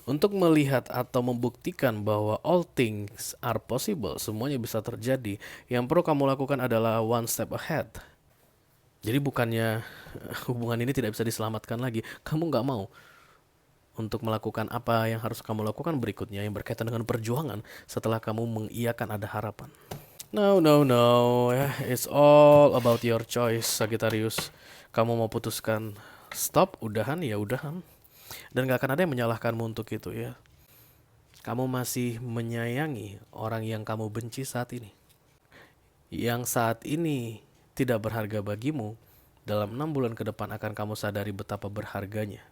Untuk melihat atau membuktikan bahwa all things are possible, semuanya bisa terjadi, yang perlu kamu lakukan adalah one step ahead. Jadi bukannya hubungan ini tidak bisa diselamatkan lagi, kamu nggak mau untuk melakukan apa yang harus kamu lakukan berikutnya yang berkaitan dengan perjuangan setelah kamu mengiyakan ada harapan. No, no, no, it's all about your choice, Sagittarius. Kamu mau putuskan stop, udahan, ya udahan. Dan gak akan ada yang menyalahkanmu untuk itu ya. Kamu masih menyayangi orang yang kamu benci saat ini. Yang saat ini tidak berharga bagimu, dalam 6 bulan ke depan akan kamu sadari betapa berharganya.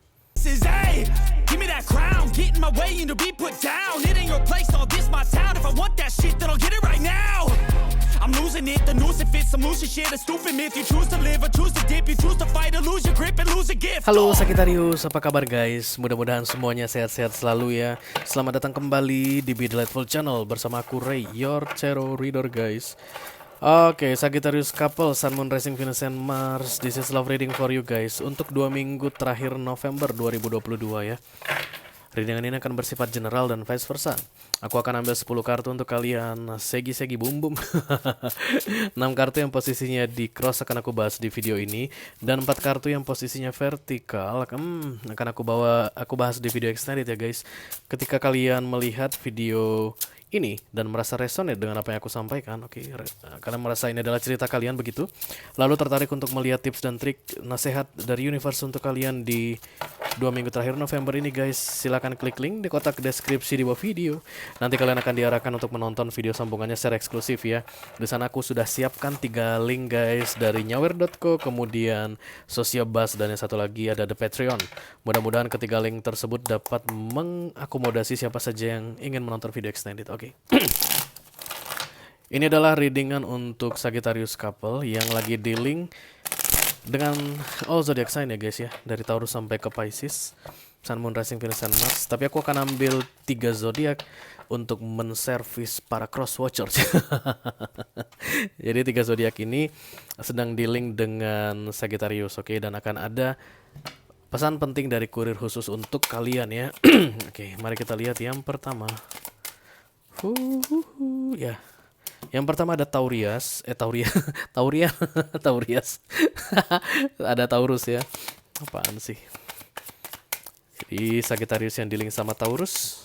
Give me that crown, get in my way and to be put down. It ain't your place, all this my town. If I want that shit, then I'll get it right now. I'm losing it, the noose it fits, I'm losing shit, a stupid myth. You choose to live or choose to dip, you choose to fight or lose your grip and lose a gift. Halo Sagittarius, apa kabar guys? Mudah-mudahan semuanya sehat-sehat selalu ya. Selamat datang kembali di Be Delightful Channel bersama aku Ray, your tarot reader guys. Oke, Sagittarius couple, Sun, Moon, Rising, Venus, and Mars. This is love reading for you guys untuk 2 minggu terakhir November 2022 ya. Readingan ini akan bersifat general dan vice versa. Aku akan ambil 10 kartu untuk kalian. Segi-segi bum-bum. 6 kartu yang posisinya di cross akan aku bahas di video ini. Dan 4 kartu yang posisinya vertikal akan aku bahas di video extended ya guys. Ketika kalian melihat video ini dan merasa resonate dengan apa yang aku sampaikan, kalian merasa ini adalah cerita kalian begitu, lalu tertarik untuk melihat tips dan trik nasihat dari universe untuk kalian di 2 minggu terakhir November ini guys, silakan klik link di kotak deskripsi di bawah video. Nanti kalian akan diarahkan untuk menonton video sambungannya secara eksklusif ya. Di sana aku sudah siapkan 3 link guys, dari nyawer.co, kemudian Sociobus, dan yang satu lagi ada The Patreon. Mudah-mudahan ketiga link tersebut dapat mengakomodasi siapa saja yang ingin menonton video extended. Oke. Ini adalah readingan untuk Sagittarius couple yang lagi dealing dengan all zodiac sign ya guys ya, dari Taurus sampai ke Pisces, Sun, Moon, Rising, Venus, and Mars. Tapi aku akan ambil 3 zodiak untuk menservis para cross watchers. Jadi 3 zodiak ini sedang dealing dengan Sagittarius, oke, dan akan ada pesan penting dari kurir khusus untuk kalian ya. Oke, mari kita lihat yang pertama. Ya. Yang pertama ada Taurias, Taurias. Ada Taurus ya. Apaan sih? Jadi Sagittarius yang dealing sama Taurus.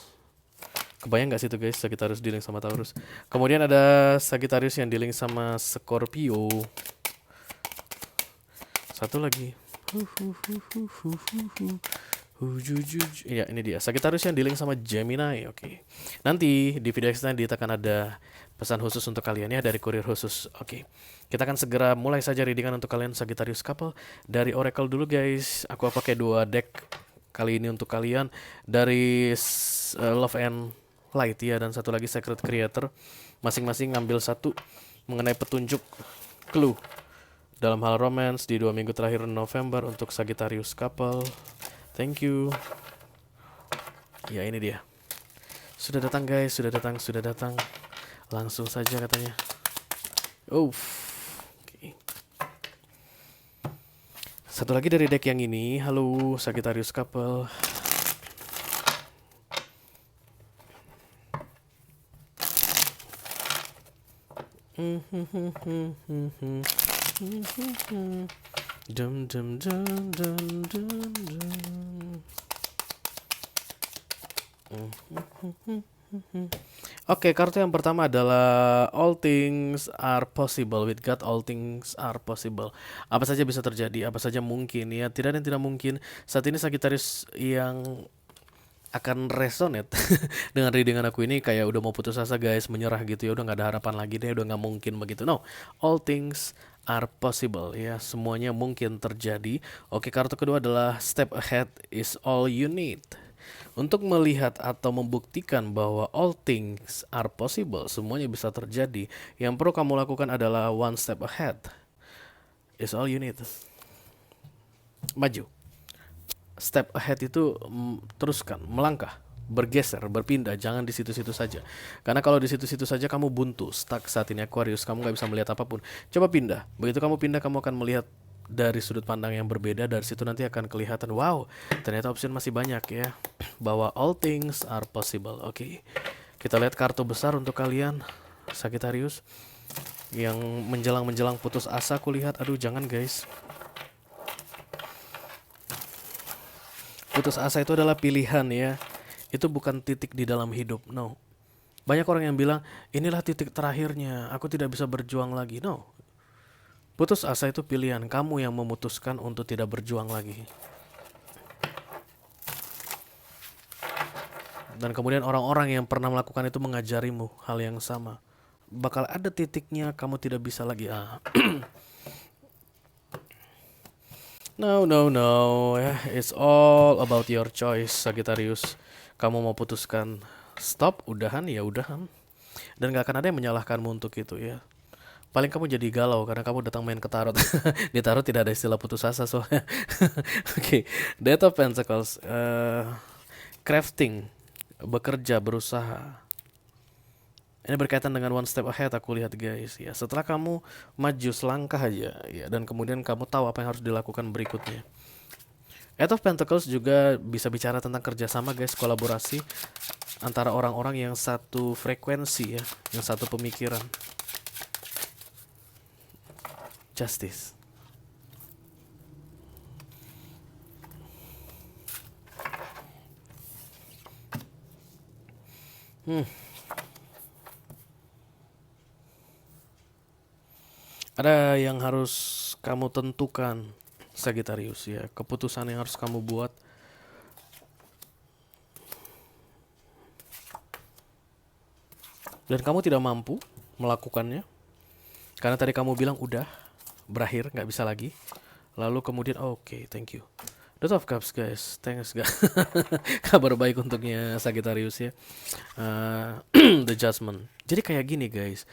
Kebayang gak sih tuh guys, Sagittarius dealing sama Taurus. Kemudian ada Sagittarius yang dealing sama Scorpio. Satu lagi. Ya, ini dia Sagittarius yang dealing sama Gemini. Oke. Nanti di video extended akan ada pesan khusus untuk kalian ya dari kurir khusus. Oke. Kita akan segera mulai saja readingan untuk kalian Sagittarius couple. Dari Oracle dulu guys. Aku pakai 2 deck kali ini untuk kalian, dari Love and Light ya, dan satu lagi Secret Creator. Masing-masing ngambil satu mengenai petunjuk clue dalam hal romance di 2 minggu terakhir November untuk Sagittarius couple. Thank you. Ya, ini dia. Sudah datang guys, sudah datang. Langsung saja katanya. Okay. Satu lagi dari deck yang ini. Halo Sagittarius couple. Oke, kartu yang pertama adalah all things are possible with God. All things are possible. Apa saja bisa terjadi, apa saja mungkin ya. Tidak ada yang tidak mungkin. Saat ini Sagittarius yang akan resonate dengan readingan aku ini kayak udah mau putus asa guys, menyerah gitu ya, udah nggak ada harapan lagi deh, udah nggak mungkin begitu. No, all things are possible ya, semuanya mungkin terjadi. Oke, kartu kedua adalah step ahead is all you need. Untuk melihat atau membuktikan bahwa all things are possible, semuanya bisa terjadi, yang perlu kamu lakukan adalah one step ahead is all you need. Maju. Step ahead itu teruskan, melangkah, bergeser, berpindah, jangan di situ-situ saja. Karena kalau di situ-situ saja kamu buntu, stuck saat ini Aquarius, kamu nggak bisa melihat apapun. Coba pindah. Begitu kamu pindah, kamu akan melihat dari sudut pandang yang berbeda, dari situ nanti akan kelihatan, wow, ternyata option masih banyak ya, bahwa all things are possible. Oke, kita lihat kartu besar untuk kalian Sagittarius yang menjelang putus asa. Aku lihat, aduh jangan guys, putus asa itu adalah pilihan ya, itu bukan titik di dalam hidup. No, banyak orang yang bilang inilah titik terakhirnya, aku tidak bisa berjuang lagi. No, putus asa itu pilihan, kamu yang memutuskan untuk tidak berjuang lagi. Dan kemudian orang-orang yang pernah melakukan itu mengajarimu hal yang sama. Bakal ada titiknya kamu tidak bisa lagi. No, it's all about your choice, Sagittarius. Kamu mau putuskan stop, udahan, ya udahan. Dan gak akan ada yang menyalahkanmu untuk itu ya. Paling kamu jadi galau karena kamu datang main ke tarot. Di tarot tidak ada istilah putus asa soalnya. Oke, Death of Pentacles, crafting, bekerja, berusaha. Ini berkaitan dengan one step ahead, aku lihat guys ya. Setelah kamu maju selangkah aja ya, dan kemudian kamu tahu apa yang harus dilakukan berikutnya. Eight of Pentacles juga bisa bicara tentang kerjasama guys, kolaborasi antara orang-orang yang satu frekuensi ya, yang satu pemikiran. Justice. Ada yang harus kamu tentukan, Sagittarius ya, keputusan yang harus kamu buat. Dan kamu tidak mampu melakukannya karena tadi kamu bilang udah berakhir, nggak bisa lagi. Lalu kemudian oke, thank you. Dot of Cups guys, thanks guys. Kabar baik untuknya Sagittarius ya. The Judgment. Jadi kayak gini guys,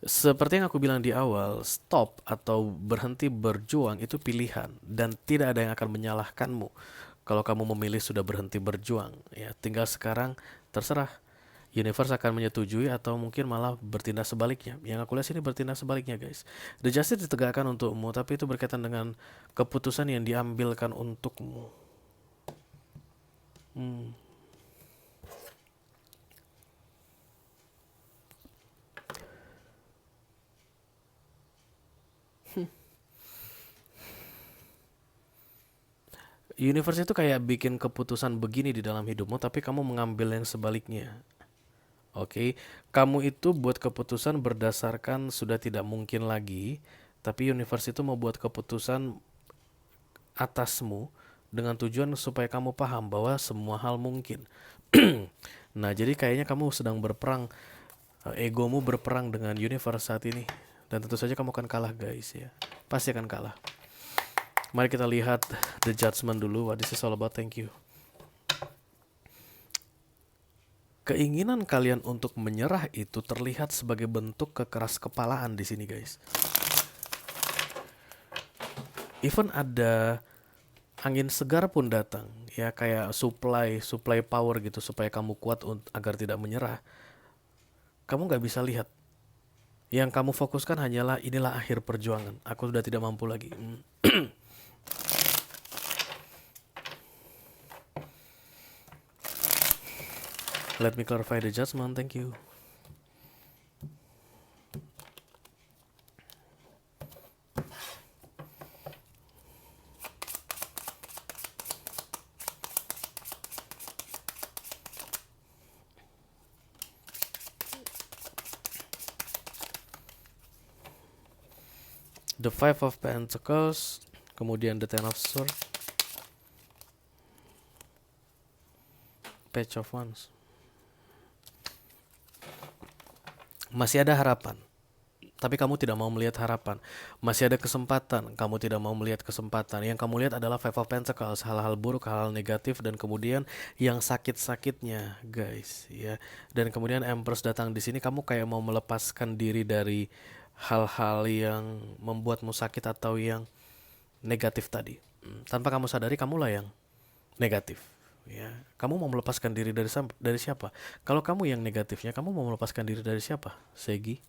seperti yang aku bilang di awal, stop atau berhenti berjuang itu pilihan dan tidak ada yang akan menyalahkanmu kalau kamu memilih sudah berhenti berjuang ya. Tinggal sekarang terserah, universe akan menyetujui atau mungkin malah bertindak sebaliknya. Yang aku lihat sini bertindak sebaliknya guys. The Justice ditegakkan untukmu, tapi itu berkaitan dengan keputusan yang diambilkan untukmu. Universe itu kayak bikin keputusan begini di dalam hidupmu, tapi kamu mengambil yang sebaliknya. Oke, kamu itu buat keputusan berdasarkan sudah tidak mungkin lagi, tapi universe itu mau buat keputusan atasmu dengan tujuan supaya kamu paham bahwa semua hal mungkin. Nah, jadi kayaknya kamu sedang berperang, egomu berperang dengan universe saat ini. Dan tentu saja kamu akan kalah guys ya, pasti akan kalah. Mari kita lihat The Judgment dulu. What this is all about. Thank you. Keinginan kalian untuk menyerah itu terlihat sebagai bentuk kekeras kepalaan di sini, guys. Even ada angin segar pun datang, ya kayak supply power gitu supaya kamu kuat agar tidak menyerah. Kamu nggak bisa lihat. Yang kamu fokuskan hanyalah inilah akhir perjuangan. Aku sudah tidak mampu lagi. Let me clarify the judgment, thank you. The Five of Pentacles, kemudian the Ten of Swords, Page of Wands. Masih ada harapan, tapi kamu tidak mau melihat harapan. Masih ada kesempatan, kamu tidak mau melihat kesempatan. Yang kamu lihat adalah Five of Pentacles, hal-hal buruk, hal-hal negatif, dan kemudian yang sakit-sakitnya, guys, ya. Dan kemudian Empress datang di sini, kamu kayak mau melepaskan diri dari hal-hal yang membuatmu sakit atau yang negatif tadi. Tanpa kamu sadari, kamulah yang negatif. Ya, kamu mau melepaskan diri dari siapa? Kalau kamu yang negatifnya, kamu mau melepaskan diri dari siapa? Segi.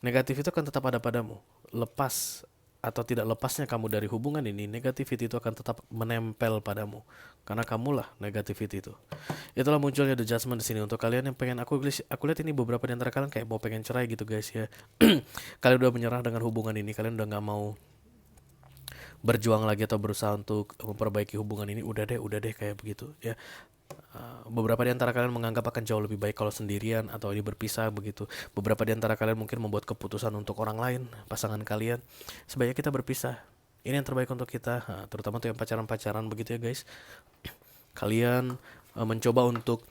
Negatif itu kan tetap ada padamu. lepas atau tidak lepasnya kamu dari hubungan ini, negativity itu akan tetap menempel padamu. Karena kamulah negativity itu. Itulah munculnya The Judgment di sini. Untuk kalian yang pengen, aku lihat ini beberapa di antara kalian kayak mau pengen cerai gitu guys ya. Kalian udah menyerah dengan hubungan ini, kalian udah nggak mau berjuang lagi atau berusaha untuk memperbaiki hubungan ini. Udah deh kayak begitu ya. Beberapa di antara kalian menganggap akan jauh lebih baik kalau sendirian atau ini berpisah begitu. Beberapa di antara kalian mungkin membuat keputusan untuk orang lain, pasangan kalian. Sebaiknya kita berpisah. Ini yang terbaik untuk kita, terutama untuk yang pacaran-pacaran begitu ya guys. Kalian mencoba untuk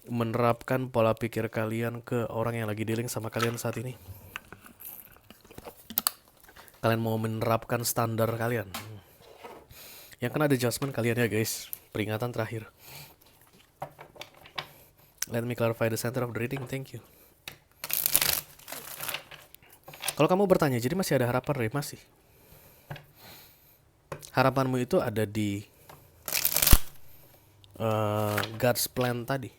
menerapkan pola pikir kalian ke orang yang lagi dealing sama kalian saat ini. Kalian mau menerapkan standar kalian. Yang kena ada adjustment kalian ya guys. Peringatan terakhir. Let me clarify the center of the reading, thank you. Kalau kamu bertanya, jadi masih ada harapan, Ray? Masih. Harapanmu itu ada di God's plan tadi,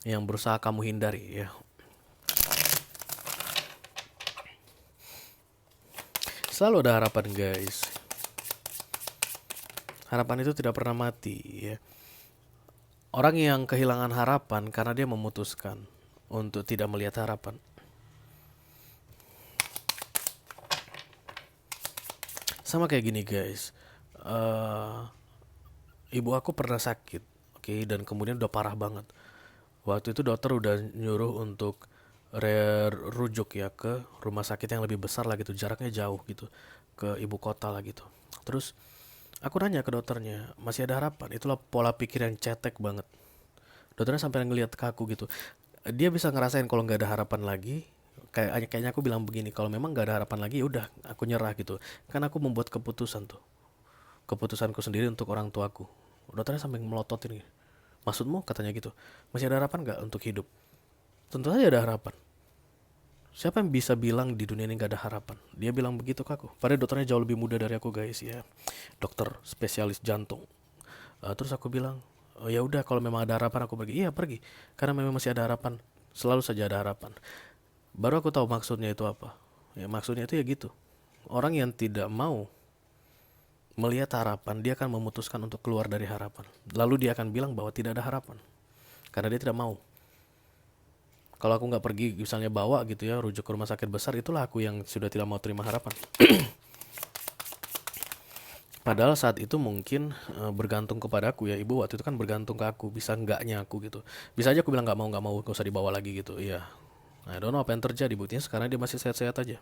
yang berusaha kamu hindari ya. Selalu ada harapan guys. Harapan itu tidak pernah mati ya. Orang yang kehilangan harapan karena dia memutuskan untuk tidak melihat harapan. Sama kayak gini guys. Ibu aku pernah sakit, oke, dan kemudian udah parah banget. Waktu itu dokter udah nyuruh untuk rujuk ya ke rumah sakit yang lebih besar lah gitu, jaraknya jauh gitu, ke ibu kota lah gitu. Terus aku nanya ke dokternya, masih ada harapan? Itulah pola pikir yang cetek banget. Dokternya sampai ngeliat ke aku gitu. Dia bisa ngerasain kalau nggak ada harapan lagi. Kayaknya aku bilang begini, kalau memang nggak ada harapan lagi, udah aku nyerah gitu. Kan aku membuat keputusan tuh, keputusanku sendiri untuk orang tuaku. Dokternya sampai melototin gitu. Maksudmu? Katanya gitu. Masih ada harapan nggak untuk hidup? Tentu saja ada harapan. Siapa yang bisa bilang di dunia ini gak ada harapan? Dia bilang begitu ke aku. Padahal dokternya jauh lebih muda dari aku guys ya. Dokter spesialis jantung. Terus aku bilang, oh, ya udah kalau memang ada harapan aku pergi. Iya pergi. Karena memang masih ada harapan. Selalu saja ada harapan. Baru aku tahu maksudnya itu apa. Ya maksudnya itu ya gitu. Orang yang tidak mau melihat harapan, dia akan memutuskan untuk keluar dari harapan. Lalu dia akan bilang bahwa tidak ada harapan. Karena dia tidak mau. Kalau aku nggak pergi, misalnya bawa gitu ya, rujuk ke rumah sakit besar, itulah aku yang sudah tidak mau terima harapan. Padahal saat itu mungkin bergantung kepada aku ya. Ibu waktu itu kan bergantung ke aku, bisa enggaknya aku gitu. Bisa aja aku bilang nggak mau, gak usah dibawa lagi gitu. Iya. I don't know apa yang terjadi. Buktinya sekarang dia masih sehat-sehat aja.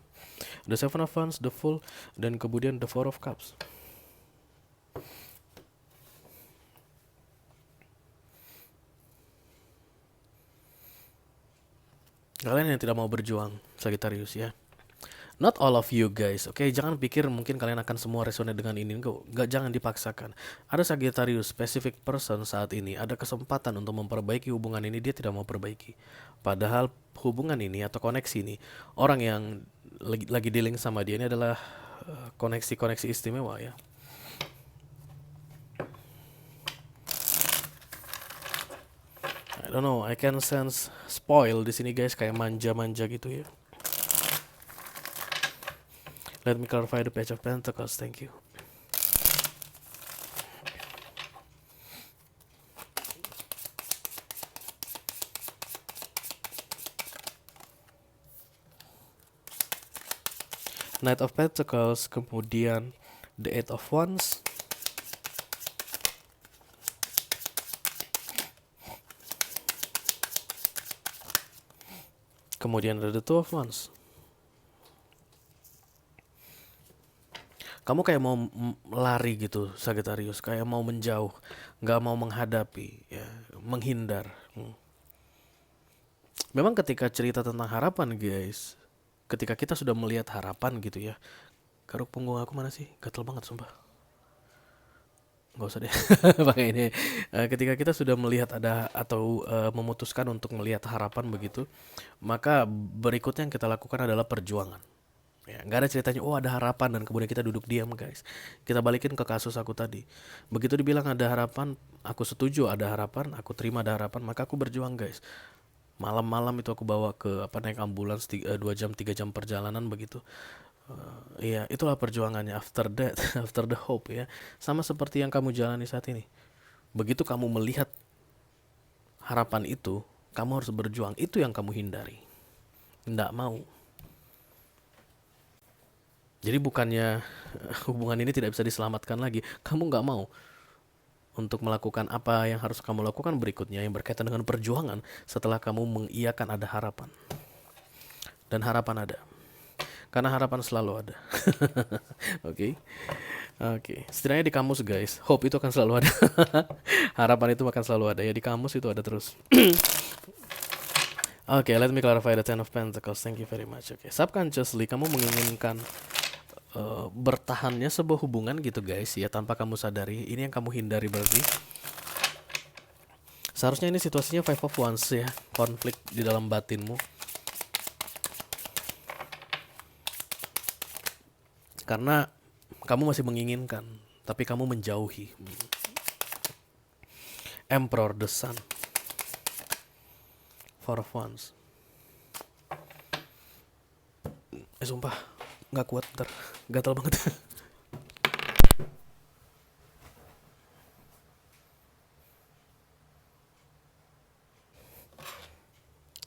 The Seven of Wands, The Fool, dan kemudian The Four of Cups. Kalian yang tidak mau berjuang, Sagittarius ya. Not all of you guys, oke? Jangan pikir mungkin kalian akan semua resonate dengan ini. Enggak, jangan dipaksakan. Ada Sagittarius, specific person saat ini, ada kesempatan untuk memperbaiki hubungan ini, dia tidak mau perbaiki. Padahal hubungan ini atau koneksi ini, orang yang lagi dealing sama dia ini adalah koneksi-koneksi istimewa ya. I don't know, I can sense spoil di sini guys, kayak manja-manja gitu ya. Let me clarify the Page of Pentacles, thank you. Knight of Pentacles, kemudian the Eight of Wands, kemudian ada the Two of Wands. Kamu kayak mau lari gitu, Sagittarius, kayak mau menjauh, nggak mau menghadapi, ya, menghindar. Memang ketika cerita tentang harapan, guys, ketika kita sudah melihat harapan gitu ya, garuk punggung aku mana sih? Gatel banget sumpah. Nggak usah deh pakai ini. Ketika kita sudah melihat ada atau memutuskan untuk melihat harapan begitu, maka berikutnya yang kita lakukan adalah perjuangan. Ya, nggak ada ceritanya, oh ada harapan dan kemudian kita duduk diam guys. Kita balikin ke kasus aku tadi. Begitu dibilang ada harapan, aku setuju ada harapan, aku terima ada harapan, maka aku berjuang guys. Malam-malam itu aku bawa ke naik ambulans 2 jam 3 jam perjalanan begitu. Iya, itulah perjuangannya after that, after the hope ya. Sama seperti yang kamu jalani saat ini. Begitu kamu melihat harapan itu, kamu harus berjuang. Itu yang kamu hindari. Nggak mau. Jadi bukannya hubungan ini tidak bisa diselamatkan lagi. Kamu nggak mau untuk melakukan apa yang harus kamu lakukan berikutnya yang berkaitan dengan perjuangan setelah kamu mengiyakan ada harapan. Dan harapan ada. Karena harapan selalu ada. Oke. Oke. Setidaknya di kamus guys, hope itu akan selalu ada. Harapan itu akan selalu ada ya, di kamus itu ada terus. Oke, let me clarify the Ten of Pentacles. Thank you very much. Oke, subconsciously kamu menginginkan bertahannya sebuah hubungan gitu guys ya, tanpa kamu sadari. Ini yang kamu hindari berarti. Seharusnya ini situasinya Five of Wands ya, konflik di dalam batinmu. Karena kamu masih menginginkan, tapi kamu menjauhi. Emperor, the Sun, Four of Wands. Sumpah nggak kuat, ntar gatal banget.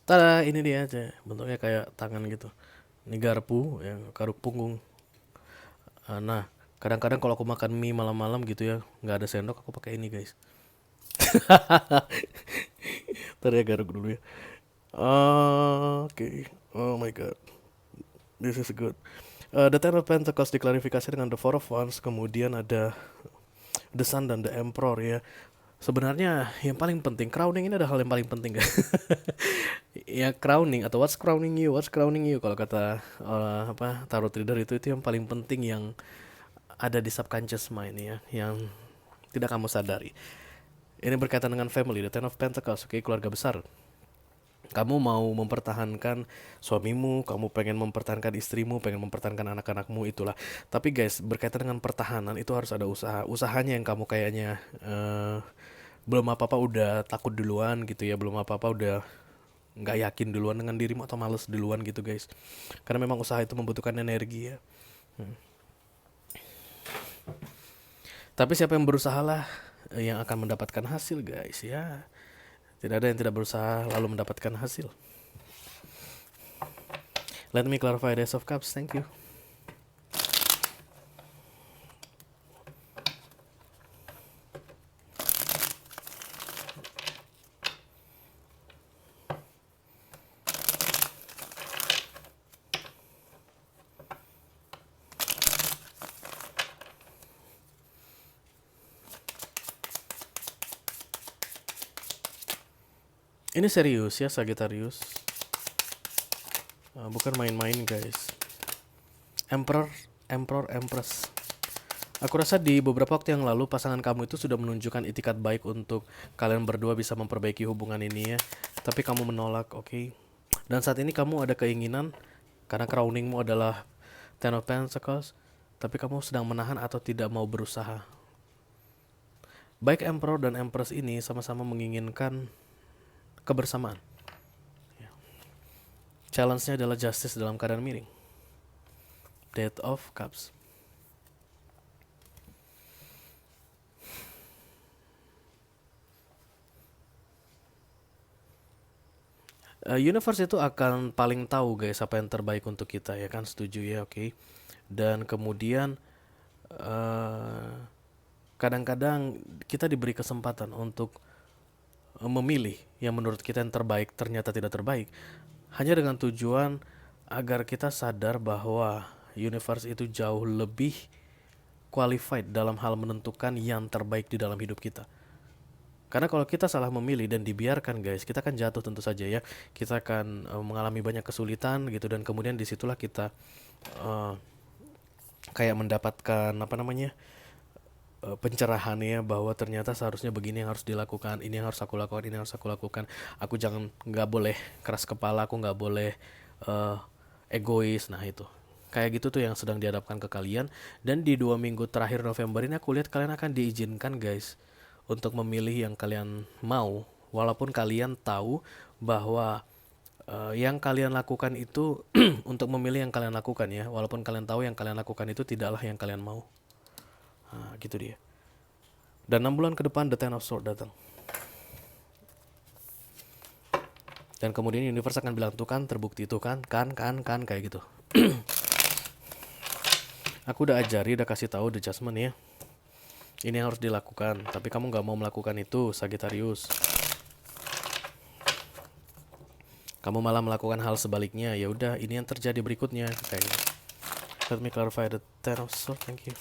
Tada, ini dia aja, bentuknya kayak tangan gitu. Ini garpu yang garuk punggung. Nah, kadang-kadang kalau aku makan mie malam-malam gitu ya, nggak ada sendok, aku pakai ini guys. Ntar ya garuk dulu ya. Oke. Oh my god, this is good. The Ten of Pentacles diklarifikasi dengan the Four of Wands, kemudian ada the Sun dan the Emperor ya. Sebenarnya yang paling penting, crowning ini ada hal yang paling penting guys. Ya crowning atau what's crowning you kalau kata tarot reader itu yang paling penting yang ada di subconscious mind ya, yang tidak kamu sadari. Ini berkaitan dengan family, the Ten of Pentacles, oke, keluarga besar. Kamu mau mempertahankan suamimu, kamu pengen mempertahankan istrimu, pengen mempertahankan anak-anakmu, itulah. Tapi guys, berkaitan dengan pertahanan itu harus ada usaha. Usahanya yang kamu kayaknya belum apa-apa udah takut duluan gitu ya, belum apa-apa udah nggak yakin duluan dengan dirimu atau males duluan gitu guys. Karena memang usaha itu membutuhkan energi ya. Tapi siapa yang berusaha lah yang akan mendapatkan hasil guys ya. Tidak ada yang tidak berusaha lalu mendapatkan hasil. Let me clarify the Ace of Cups. Thank you. Ini serius ya Sagittarius, bukan main-main guys. Emperor, Empress. Aku rasa di beberapa waktu yang lalu pasangan kamu itu sudah menunjukkan itikat baik untuk kalian berdua bisa memperbaiki hubungan ini ya. Tapi kamu menolak, oke. Dan saat ini kamu ada keinginan, karena crowningmu adalah Ten of Pentacles, tapi kamu sedang menahan atau tidak mau berusaha. Baik Emperor dan Empress ini sama-sama menginginkan kebersamaan. Challenge-nya adalah justice dalam keadaan miring. Death of Cups. Universe itu akan paling tahu guys apa yang terbaik untuk kita ya kan, setuju ya, oke. Dan kemudian kadang-kadang kita diberi kesempatan untuk memilih yang menurut kita yang terbaik ternyata tidak terbaik, hanya dengan tujuan agar kita sadar bahwa universe itu jauh lebih qualified dalam hal menentukan yang terbaik di dalam hidup kita. Karena kalau kita salah memilih dan dibiarkan guys, kita akan jatuh tentu saja ya. Kita akan mengalami banyak kesulitan gitu, dan kemudian disitulah kita kayak mendapatkan pencerahan ya, bahwa ternyata seharusnya begini yang harus dilakukan, ini yang harus aku lakukan, ini yang harus aku lakukan. Aku nggak boleh keras kepala, aku nggak boleh egois. Nah itu kayak gitu tuh yang sedang dihadapkan ke kalian. Dan di 2 minggu terakhir November ini aku lihat kalian akan diizinkan guys untuk memilih yang kalian mau, Walaupun kalian tahu bahwa yang kalian lakukan itu untuk memilih yang kalian lakukan ya. Walaupun kalian tahu yang kalian lakukan itu tidaklah yang kalian mau. Nah, gitu dia. Dan 6 bulan ke depan The Ten of Swords datang. Dan kemudian universe akan bilang tuh kan terbukti tuh kan kayak gitu. Aku udah ajari, udah kasih tahu The Judgment ya. Ini yang harus dilakukan, tapi kamu nggak mau melakukan itu, Sagittarius. Kamu malah melakukan hal sebaliknya. Ya udah, ini yang terjadi berikutnya kayak gitu. Let me clarify the Ten of Swords, thank you.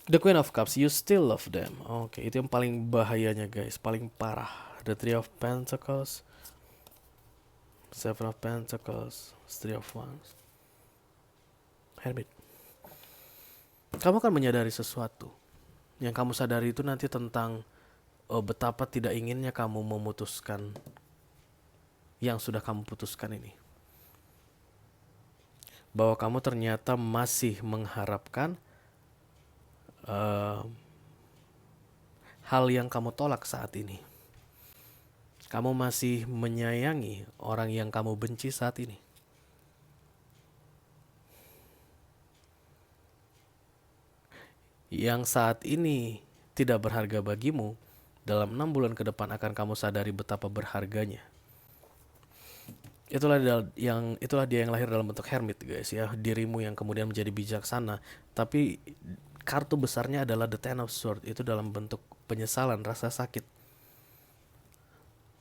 The Queen of Cups, you still love them. Oke, itu yang paling bahayanya guys, paling parah. The Three of Pentacles, Seven of Pentacles, Three of Wands, Hermit. Kamu akan menyadari sesuatu. Yang kamu sadari itu nanti tentang betapa tidak inginnya kamu memutuskan yang sudah kamu putuskan ini. Bahwa kamu ternyata masih mengharapkan hal yang kamu tolak saat ini. Kamu masih menyayangi orang yang kamu benci saat ini. Yang saat ini tidak berharga bagimu, dalam 6 bulan ke depan akan kamu sadari betapa berharganya. Itulah dia yang lahir dalam bentuk hermit guys ya. Dirimu yang kemudian menjadi bijaksana. Tapi kartu besarnya adalah The Ten of Swords. Itu dalam bentuk penyesalan, rasa sakit.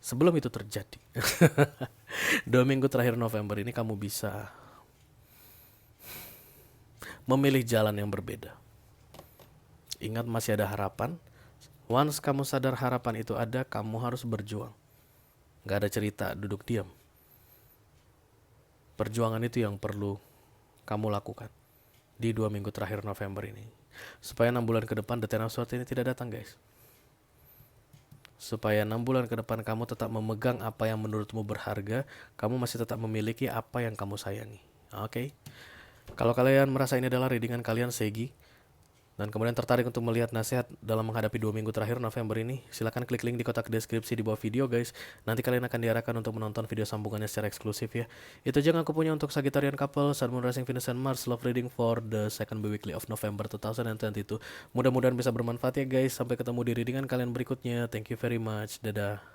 Sebelum itu terjadi 2 minggu terakhir November ini kamu bisa memilih jalan yang berbeda. Ingat masih ada harapan. Once kamu sadar harapan itu ada, kamu harus berjuang. Gak ada cerita duduk diam. Perjuangan itu yang perlu kamu lakukan di 2 minggu terakhir November ini. Supaya 6 bulan ke depan The Ten of Swords ini tidak datang guys. Supaya 6 bulan ke depan kamu tetap memegang apa yang menurutmu berharga. Kamu masih tetap memiliki apa yang kamu sayangi. Oke. Kalau kalian merasa ini adalah readingan kalian Segi, dan kemudian tertarik untuk melihat nasihat dalam menghadapi 2 minggu terakhir November ini, silakan klik link di kotak deskripsi di bawah video guys. Nanti kalian akan diarahkan untuk menonton video sambungannya secara eksklusif ya. Itu aja yang aku punya untuk Sagittarian couple, Sun, Moon, Rising, Venus, and Mars love reading for the second weekly of November 2022. Mudah-mudahan bisa bermanfaat ya guys. Sampai ketemu di readingan kalian berikutnya. Thank you very much. Dadah.